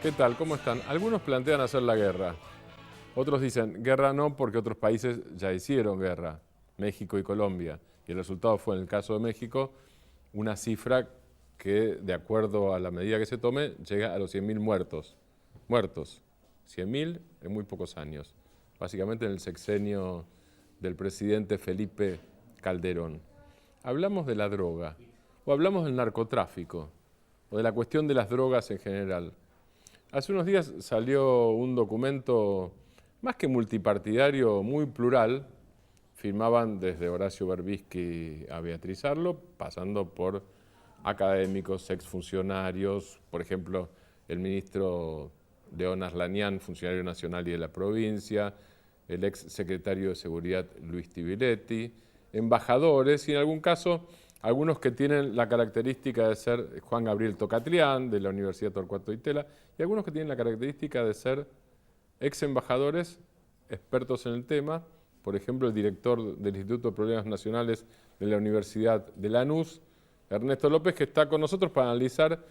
¿Qué tal? ¿Cómo están? Algunos plantean hacer la guerra. Otros dicen, guerra no, porque otros países ya hicieron guerra, México y Colombia. Y el resultado fue, en el caso de México, una cifra que, de acuerdo a la medida que se tome, llega a los 100.000 muertos. Muertos. 100.000 en muy pocos años. Básicamente en el sexenio del presidente Felipe Calderón. Hablamos de la droga, o hablamos del narcotráfico, o de la cuestión de las drogas en general. Hace unos días salió un documento más que multipartidario, muy plural. Firmaban desde Horacio Berbisky a Beatriz Arlo, pasando por académicos, exfuncionarios, por ejemplo, el ministro León Arlanián, funcionario nacional y de la provincia, el ex secretario de Seguridad Luis Tibiletti, embajadores y en algún caso algunos que tienen la característica de ser Juan Gabriel Tocatlián, de la Universidad Torcuato Di Tella, y algunos que tienen la característica de ser ex embajadores, expertos en el tema, por ejemplo, el director del Instituto de Problemas Nacionales de la Universidad de Lanús, Ernesto López, que está con nosotros para analizar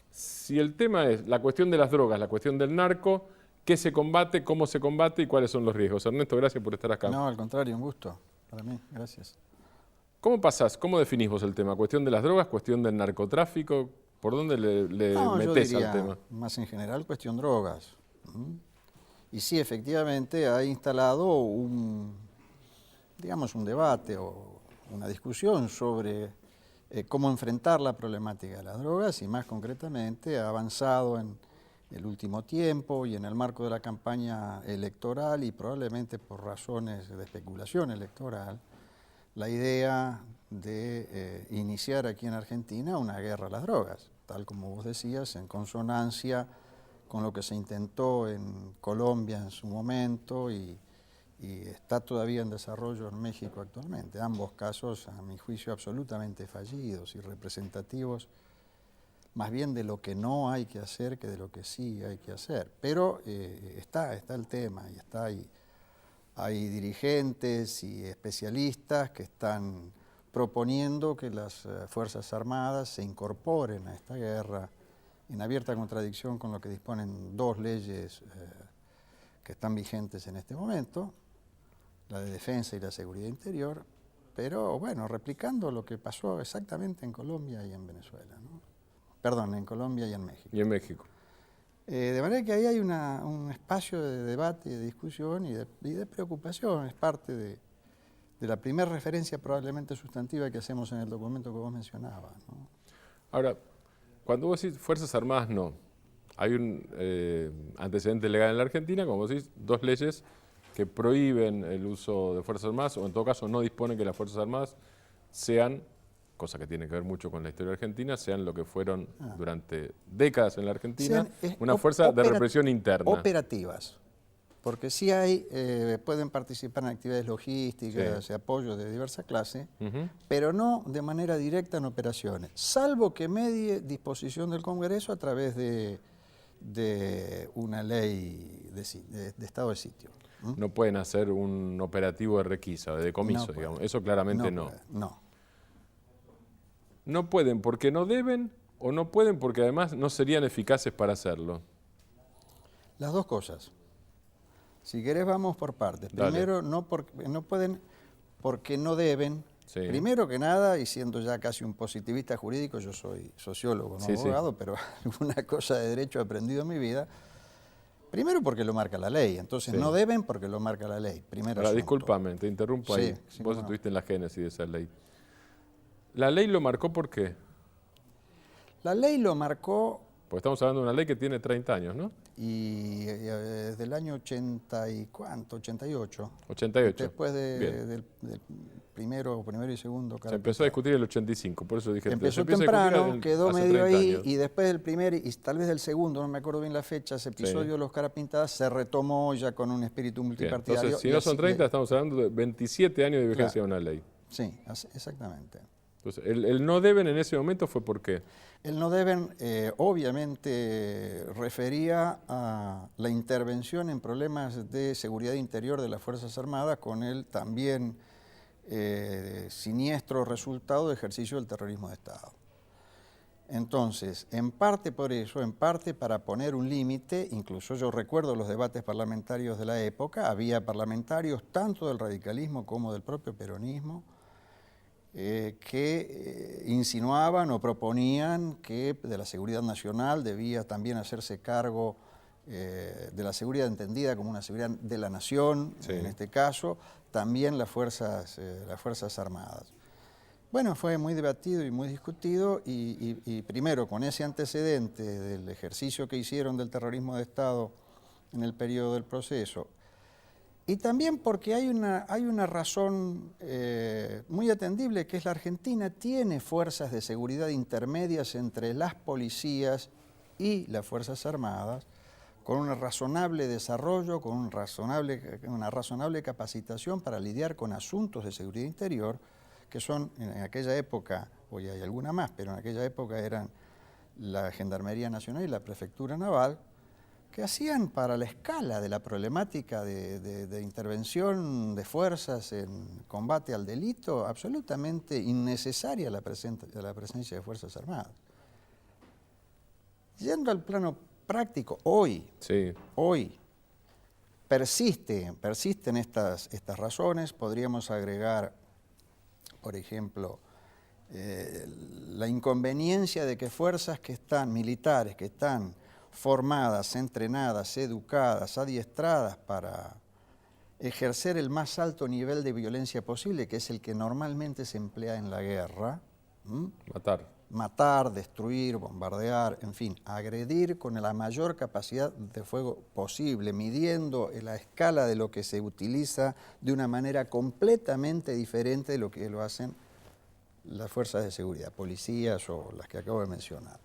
si el tema es la cuestión de las drogas, la cuestión del narco, qué se combate, cómo se combate y cuáles son los riesgos. Ernesto, gracias por estar acá. No, al contrario, un gusto para mí, gracias. ¿Cómo pasás? ¿Cómo definís vos el tema? ¿Cuestión de las drogas? ¿Cuestión del narcotráfico? ¿Por dónde le No, yo metés diría, al tema? más en general, cuestión drogas. Y sí, efectivamente, ha instalado digamos, un debate o una discusión sobre cómo enfrentar la problemática de las drogas y más concretamente ha avanzado en el último tiempo y en el marco de la campaña electoral y probablemente por razones de especulación electoral, la idea de iniciar aquí en Argentina una guerra a las drogas, tal como vos decías, en consonancia con lo que se intentó en Colombia en su momento y está todavía en desarrollo en México actualmente. Ambos casos, a mi juicio, absolutamente fallidos y representativos más bien de lo que no hay que hacer que de lo que sí hay que hacer. Pero está el tema y está ahí. Hay dirigentes y especialistas que están proponiendo que las Fuerzas Armadas se incorporen a esta guerra en abierta contradicción con lo que disponen dos leyes que están vigentes en este momento, la de defensa y la seguridad interior, pero bueno, replicando lo que pasó exactamente en Colombia y en Venezuela, ¿no? Perdón, en Colombia y en México. Y en México. De manera que ahí hay un espacio de debate, de discusión y de preocupación. Es parte de la primera referencia probablemente sustantiva que hacemos en el documento que vos mencionabas, ¿no? Ahora, cuando vos decís Fuerzas Armadas, no. Hay un antecedente legal en la Argentina, como vos decís, dos leyes que prohíben el uso de Fuerzas Armadas, o en todo caso no disponen que las Fuerzas Armadas sean, cosa que tiene que ver mucho con la historia argentina, sean lo que fueron durante décadas en la Argentina, una fuerza de represión interna. Operativas, porque sí hay, pueden participar en actividades logísticas, apoyo de diversa clase, pero no de manera directa en operaciones, salvo que medie disposición del Congreso a través de una ley de estado de sitio. No pueden hacer un operativo de requisa, de decomiso, digamos. Eso claramente no. No pueden porque no deben o no pueden porque además no serían eficaces para hacerlo. Las dos cosas. Si querés vamos por partes. Dale. Primero, no pueden porque no deben. Sí. Primero que nada, y siendo ya casi un positivista jurídico, yo soy sociólogo, no abogado, pero alguna cosa de derecho he aprendido en mi vida. Primero porque lo marca la ley, entonces no deben porque lo marca la ley. Ahora, discúlpame, te interrumpo ahí. Vos estuviste en la génesis de esa ley. ¿La ley lo marcó por qué? La ley lo marcó... Porque estamos hablando de una ley que tiene 30 años, ¿no? Y desde el año 80 y ¿cuánto? 88. 88. Después del primero y segundo. Se empezó a discutir el 85, por eso dije... Empezó temprano, quedó medio ahí, y después del primer y tal vez del segundo, no me acuerdo bien la fecha, ese episodio de los Caras Pintadas se retomó ya con un espíritu multipartidario. Entonces, si no son 30, estamos hablando de 27 años de vigencia de una ley. Sí, exactamente. Entonces, el no deben en ese momento fue ¿por qué? El no deben obviamente refería a la intervención en problemas de seguridad interior de las Fuerzas Armadas con el también siniestro resultado de ejercicio del terrorismo de Estado. Entonces, en parte por eso, en parte para poner un límite, incluso yo recuerdo los debates parlamentarios de la época, había parlamentarios tanto del radicalismo como del propio peronismo que insinuaban o proponían que de la seguridad nacional debía también hacerse cargo de la seguridad entendida como una seguridad de la nación, Sí. en este caso, también las Fuerzas Armadas. Bueno, fue muy debatido y muy discutido y primero con ese antecedente del ejercicio que hicieron del terrorismo de Estado en el periodo del proceso, y también porque hay una razón muy atendible, que es la Argentina tiene fuerzas de seguridad intermedias entre las policías y las Fuerzas Armadas, con un razonable desarrollo, con una razonable capacitación para lidiar con asuntos de seguridad interior, que son en aquella época, hoy hay alguna más, pero en aquella época eran la Gendarmería Nacional y la Prefectura Naval, que hacían para la escala de la problemática de intervención de fuerzas en combate al delito absolutamente innecesaria la presencia de Fuerzas Armadas. Yendo al plano práctico, hoy persisten estas razones. Podríamos agregar, por ejemplo, la inconveniencia de que fuerzas militares que están formadas, entrenadas, educadas, adiestradas para ejercer el más alto nivel de violencia posible, que es el que normalmente se emplea en la guerra. Matar, destruir, bombardear, en fin, agredir con la mayor capacidad de fuego posible, midiendo la escala de lo que se utiliza de una manera completamente diferente de lo que lo hacen las fuerzas de seguridad, policías o las que acabo de mencionar,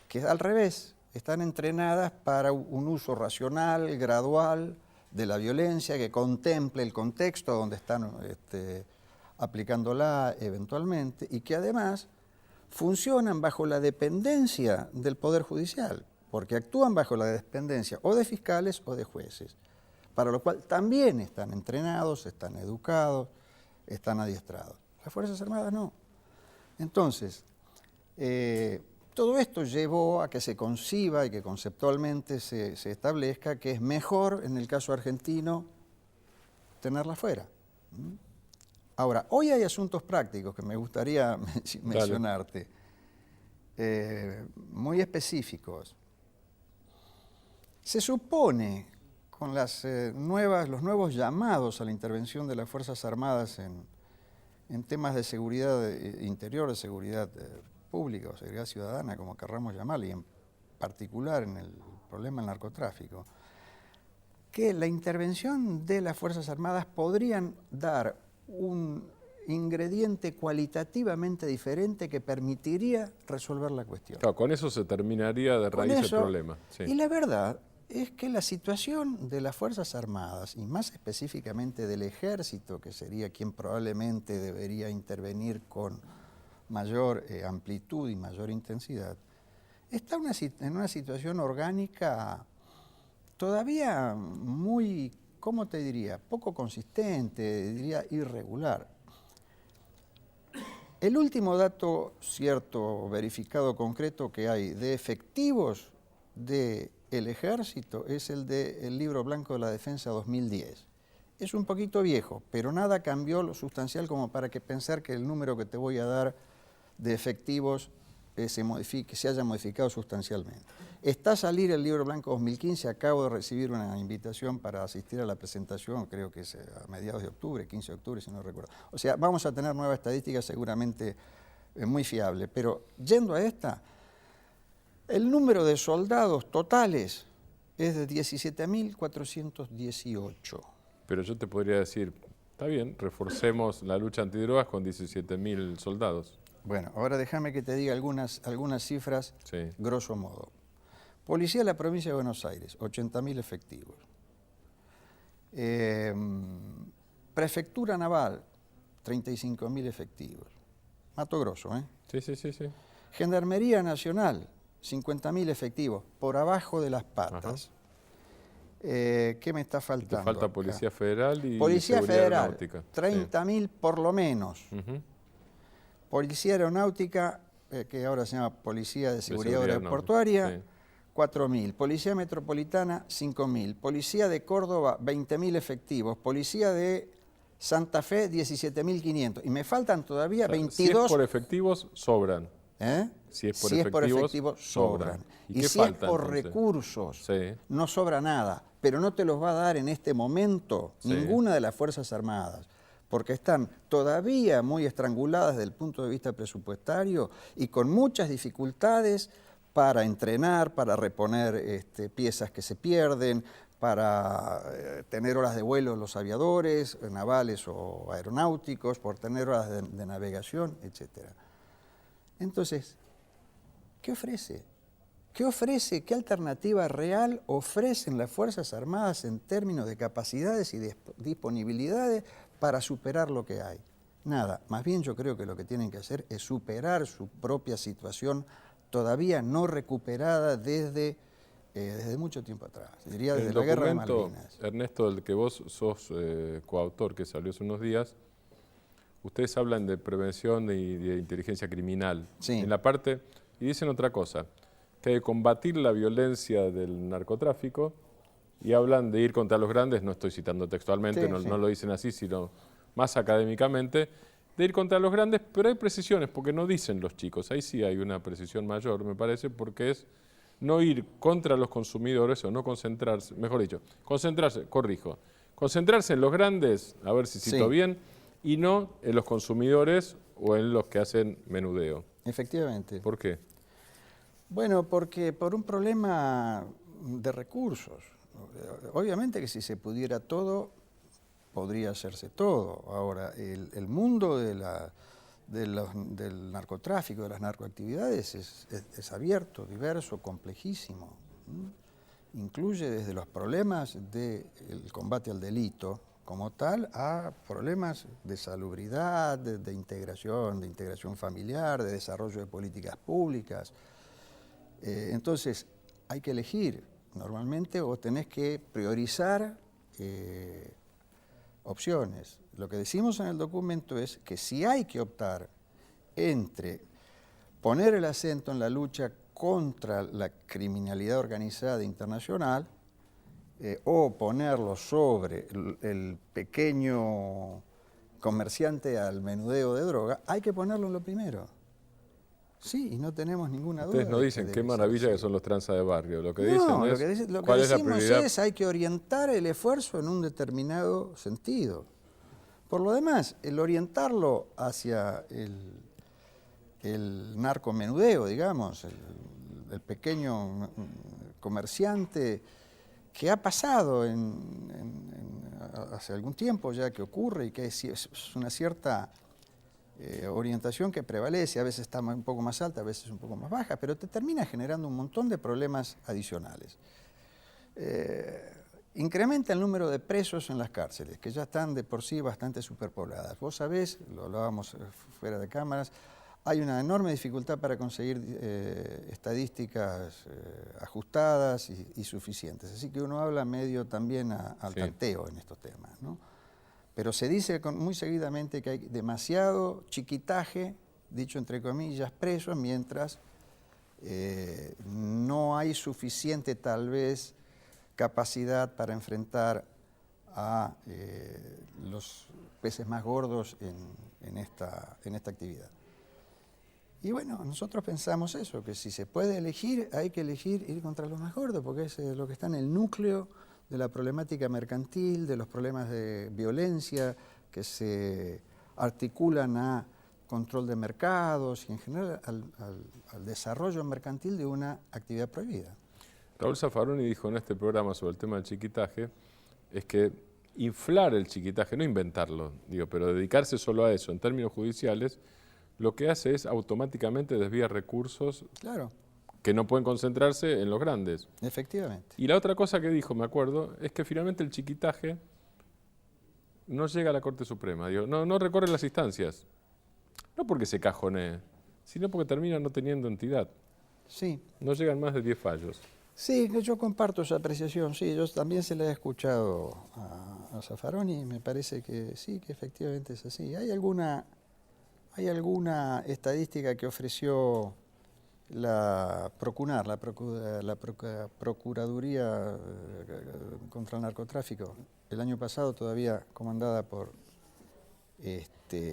que al revés, están entrenadas para un uso racional, gradual de la violencia, que contemple el contexto donde están aplicándola eventualmente, y que además funcionan bajo la dependencia del Poder Judicial, porque actúan bajo la dependencia o de fiscales o de jueces, para lo cual también están entrenados, están educados, están adiestrados. Las Fuerzas Armadas no. Entonces, todo esto llevó a que se conciba y que conceptualmente se establezca que es mejor, en el caso argentino, tenerla fuera. Ahora, hoy hay asuntos prácticos que me gustaría mencionarte, muy específicos. Se supone, con los nuevos llamados a la intervención de las Fuerzas Armadas en temas de seguridad interior, de seguridad pública o seguridad ciudadana, como querramos llamarle, y en particular en el problema del narcotráfico, que la intervención de las Fuerzas Armadas podrían dar un ingrediente cualitativamente diferente que permitiría resolver la cuestión. Claro, con eso se terminaría de raíz el problema. Sí. Y la verdad es que la situación de las Fuerzas Armadas, y más específicamente del Ejército, que sería quien probablemente debería intervenir con mayor amplitud y mayor intensidad, está en una situación orgánica todavía muy, ¿cómo te diría?, poco consistente, diría irregular. El último dato cierto, verificado, concreto que hay de efectivos del Ejército es el del Libro Blanco de la Defensa 2010. Es un poquito viejo, pero nada cambió lo sustancial como para pensar que el número que te voy a dar de efectivos se haya modificado sustancialmente. Está a salir el Libro Blanco 2015, acabo de recibir una invitación para asistir a la presentación, creo que es a mediados de octubre, 15 de octubre, si no recuerdo. O sea, vamos a tener nueva estadística seguramente muy fiable, pero yendo a esta, el número de soldados totales es de 17.418. Pero yo te podría decir, está bien, reforcemos la lucha antidrogas con 17.000 soldados. Bueno, ahora déjame que te diga algunas cifras, sí, grosso modo. Policía de la provincia de Buenos Aires, 80.000 efectivos. Prefectura Naval, 35.000 efectivos. Mato Grosso, ¿eh? Sí, sí, sí, sí. Gendarmería Nacional, 50.000 efectivos, por abajo de las patas. ¿Qué me está faltando? Te falta acá Policía Federal y Policía Seguridad Federal, Aeronáutica. 30.000 por lo menos. Policía Aeronáutica, que ahora se llama Policía de Seguridad no, Aeroportuaria, sí. 4.000. Policía Metropolitana, 5.000. Policía de Córdoba, 20.000 efectivos. Policía de Santa Fe, 17.500. Y me faltan todavía O sea, 22. Si es por efectivos, sobran. ¿Eh? Si es Si es por efectivos, sobran. ¿Y Y qué si falta, es por entonces? recursos, Sí. no sobra nada. Pero no te los va a dar en este momento Sí. ninguna de las Fuerzas Armadas, porque están todavía muy estranguladas desde el punto de vista presupuestario y con muchas dificultades para entrenar, para reponer piezas que se pierden, para tener horas de vuelo los aviadores, navales o aeronáuticos, por tener horas de navegación, etc. Entonces, ¿qué ofrece? ¿Qué ofrece? ¿Qué alternativa real ofrecen las Fuerzas Armadas en términos de capacidades y de disponibilidades para superar lo que hay? Nada. Más bien yo creo que lo que tienen que hacer es superar su propia situación todavía no recuperada desde mucho tiempo atrás. Diría desde la Guerra de Malvinas. Ernesto, del que vos sos coautor, que salió hace unos días, ustedes hablan de prevención y de inteligencia criminal. Sí. En la parte, y dicen otra cosa, que hay que combatir la violencia del narcotráfico, y hablan de ir contra los grandes, no estoy citando textualmente, Sí, sí. no lo dicen así, sino más académicamente, de ir contra los grandes, pero hay precisiones, porque no dicen los chicos, ahí sí hay una precisión mayor, me parece, porque es no ir contra los consumidores o no concentrarse, mejor dicho, concentrarse en los grandes, a ver si cito Sí. bien, y no en los consumidores o en los que hacen menudeo. Efectivamente. ¿Por qué? Bueno, porque por un problema de recursos. Obviamente que si se pudiera todo, podría hacerse todo. Ahora, el mundo del narcotráfico, de las narcoactividades, es abierto, diverso, complejísimo. Incluye desde los problemas del combate al delito como tal a problemas de salubridad, de integración familiar, de desarrollo de políticas públicas. Entonces, hay que elegir. Normalmente o tenés que priorizar opciones. Lo que decimos en el documento es que si hay que optar entre poner el acento en la lucha contra la criminalidad organizada internacional o ponerlo sobre el pequeño comerciante al menudeo de droga, hay que ponerlo en lo primero. Sí, y no tenemos ninguna duda. Ustedes no dicen qué maravilla que son los tranzas de barrio. Lo que dicen es lo que cuál es la decimos prioridad. es hay que orientar el esfuerzo en un determinado sentido. Por lo demás, el orientarlo hacia el narcomenudeo, digamos, el pequeño comerciante que ha pasado hace algún tiempo ya que ocurre y que es una cierta orientación que prevalece, a veces está un poco más alta, a veces un poco más baja, pero te termina generando un montón de problemas adicionales. Incrementa el número de presos en las cárceles, que ya están de por sí bastante superpobladas. Vos sabés, lo hablábamos fuera de cámaras, hay una enorme dificultad para conseguir estadísticas ajustadas y suficientes. Así que uno habla medio también al tanteo en estos temas, ¿no? Pero se dice muy seguidamente que hay demasiado chiquitaje, dicho entre comillas, presos, mientras no hay suficiente tal vez capacidad para enfrentar a los peces más gordos en esta actividad. Y bueno, nosotros pensamos eso, que si se puede elegir, hay que elegir ir contra los más gordos, porque es lo que está en el núcleo de la problemática mercantil, de los problemas de violencia que se articulan a control de mercados y en general al desarrollo mercantil de una actividad prohibida. Raúl Zaffaroni dijo en este programa sobre el tema del chiquitaje, es que inflar el chiquitaje, no inventarlo, pero dedicarse solo a eso en términos judiciales, lo que hace es automáticamente desviar recursos que no pueden concentrarse en los grandes. Efectivamente. Y la otra cosa que dijo, me acuerdo, es que finalmente el chiquitaje no llega a la Corte Suprema, no recorre las instancias. No porque se cajonee, sino porque termina no teniendo entidad. Sí. No llegan más de 10 fallos. Sí, yo comparto esa apreciación, sí, yo también se la he escuchado a Zaffaroni y me parece que sí, que efectivamente es así. Hay ¿Hay alguna estadística que ofreció la Procunar, Procuraduría contra el Narcotráfico, el año pasado, todavía comandada por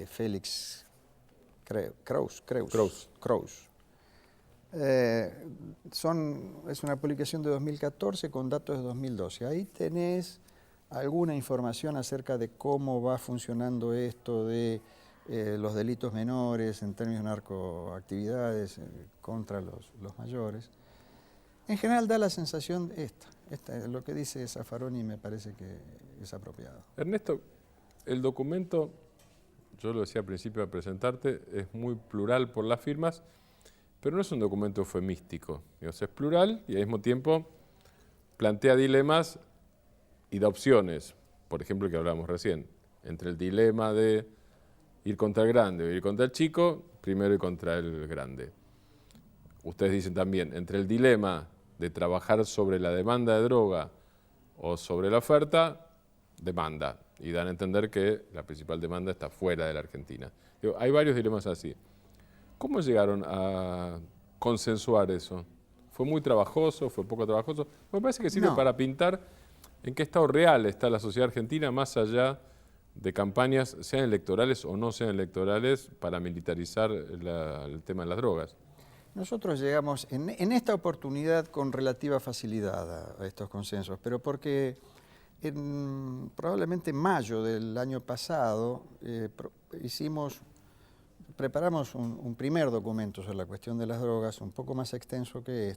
Félix Kraus? Es una publicación de 2014 con datos de 2012. Ahí tenés alguna información acerca de cómo va funcionando esto de los delitos menores en términos de narcoactividades contra los mayores. En general da la sensación lo que dice Zaffaroni me parece que es apropiado. Ernesto, el documento, yo lo decía al principio de presentarte, es muy plural por las firmas, pero no es un documento eufemístico. Es plural y al mismo tiempo plantea dilemas y da opciones. Por ejemplo, el que hablábamos recién, entre el dilema de ir contra el grande o ir contra el chico, primero ir contra el grande. Ustedes dicen también, entre el dilema de trabajar sobre la demanda de droga o sobre la oferta, demanda. Y dan a entender que la principal demanda está fuera de la Argentina. Hay varios dilemas así. ¿Cómo llegaron a consensuar eso? ¿Fue muy trabajoso? ¿Fue poco trabajoso? Me parece que sirve para pintar en qué estado real está la sociedad argentina más allá de campañas, sean electorales o no sean electorales, para militarizar el tema de las drogas. Nosotros llegamos en esta oportunidad con relativa facilidad a estos consensos, pero porque probablemente en mayo del año pasado preparamos un primer documento sobre la cuestión de las drogas, un poco más extenso que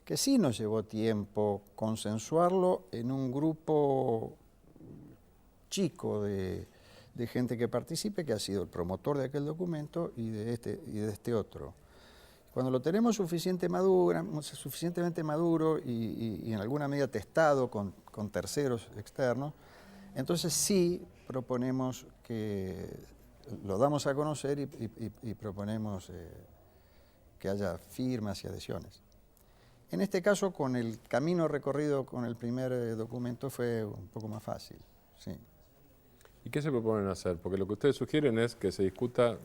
que sí nos llevó tiempo consensuarlo en un grupo chico de gente que participe, que ha sido el promotor de aquel documento y de este otro. Cuando lo tenemos suficientemente maduro y en alguna medida testado con terceros externos, entonces sí proponemos que lo damos a conocer y proponemos que haya firmas y adhesiones. En este caso, con el camino recorrido con el primer documento fue un poco más fácil. Sí. ¿Y qué se proponen hacer? Porque lo que ustedes sugieren es que se discuta,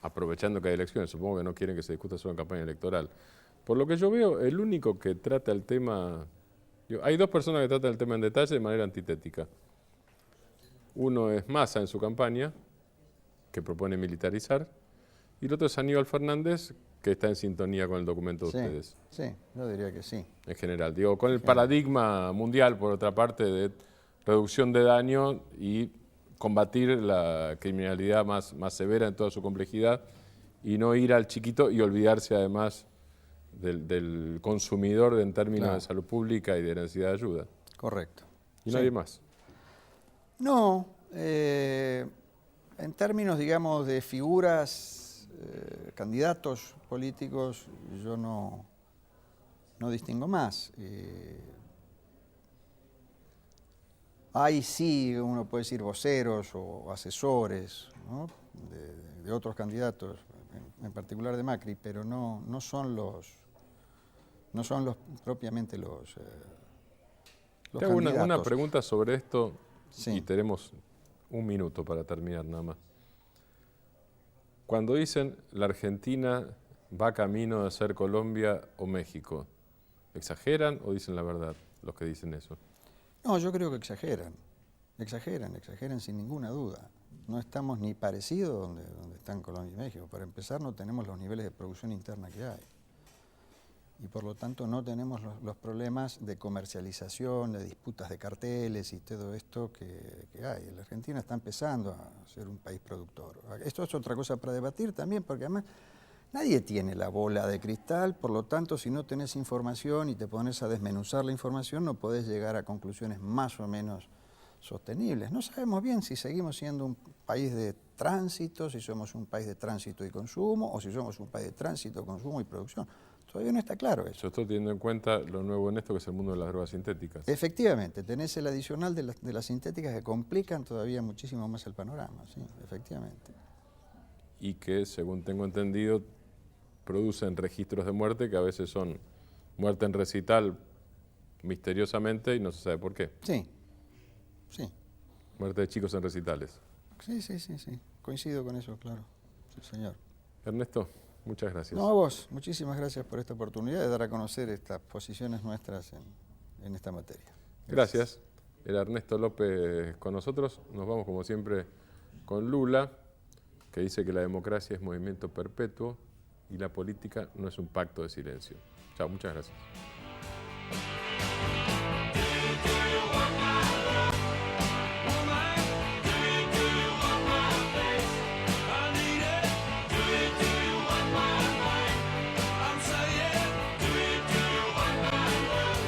aprovechando que hay elecciones, supongo que no quieren que se discuta solo en campaña electoral. Por lo que yo veo, el único que trata el tema... hay dos personas que tratan el tema en detalle de manera antitética. Uno es Massa en su campaña, que propone militarizar, y el otro es Aníbal Fernández, que está en sintonía con el documento de ustedes. Sí, yo diría que sí. En general, con el paradigma mundial, por otra parte, de reducción de daño y combatir la criminalidad más severa en toda su complejidad y no ir al chiquito y olvidarse además del consumidor en términos de salud pública y de necesidad de ayuda. Correcto. ¿Y nadie más? No, en términos, digamos, de figuras, candidatos políticos, yo no distingo más. Hay sí, uno puede decir voceros o asesores, ¿no? de otros candidatos, en particular de Macri, pero no son propiamente los Te hago candidatos. una pregunta sobre esto, Sí. y tenemos un minuto para terminar nada más. Cuando dicen la Argentina va camino de ser Colombia o México, ¿exageran o dicen la verdad los que dicen eso? No, yo creo que exageran sin ninguna duda. No estamos ni parecidos donde están Colombia y México. Para empezar, no tenemos los niveles de producción interna que hay. Y por lo tanto no tenemos los problemas de comercialización, de disputas de carteles y todo esto que hay. La Argentina está empezando a ser un país productor. Esto es otra cosa para debatir también, porque además nadie tiene la bola de cristal, por lo tanto, si no tenés información y te pones a desmenuzar la información, no podés llegar a conclusiones más o menos sostenibles. No sabemos bien si seguimos siendo un país de tránsito, si somos un país de tránsito y consumo, o si somos un país de tránsito, consumo y producción. Todavía no está claro eso. Yo estoy teniendo en cuenta lo nuevo en esto, que es el mundo de las drogas sintéticas. Efectivamente, tenés el adicional de las sintéticas que complican todavía muchísimo más el panorama, sí, efectivamente. Y que, según tengo entendido, producen registros de muerte que a veces son muerte en recital misteriosamente y no se sabe por qué. Sí, sí. Muerte de chicos en recitales. Sí. Coincido con eso, claro. Sí, señor. Ernesto, muchas gracias. No, a vos, muchísimas gracias por esta oportunidad de dar a conocer estas posiciones nuestras en esta materia. Gracias. Era Ernesto López con nosotros. Nos vamos como siempre con Lula, que dice que la democracia es movimiento perpetuo y la política no es un pacto de silencio. Chao, muchas gracias.